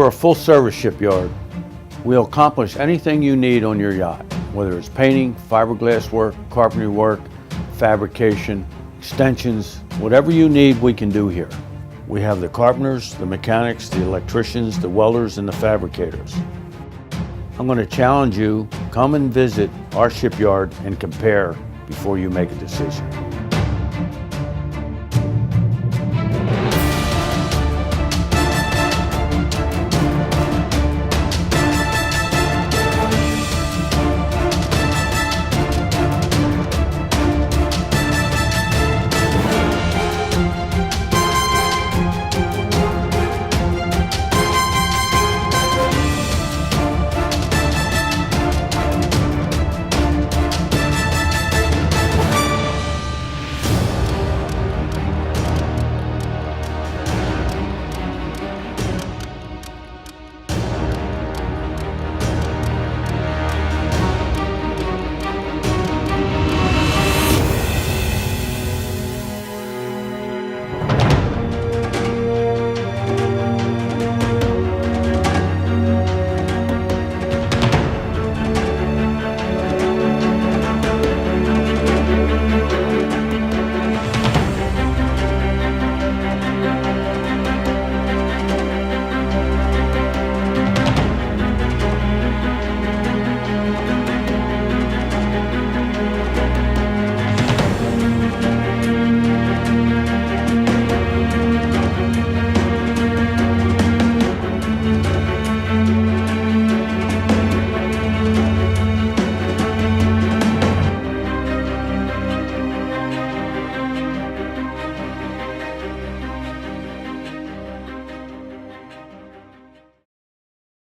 We're a full-service shipyard. We'll accomplish anything you need on your yacht, whether it's painting, fiberglass work, carpentry work, fabrication, extensions, whatever you need, we can do here. We have the carpenters, the mechanics, the electricians, the welders, and the fabricators. I'm going to challenge you, come and visit our shipyard and compare before you make a decision.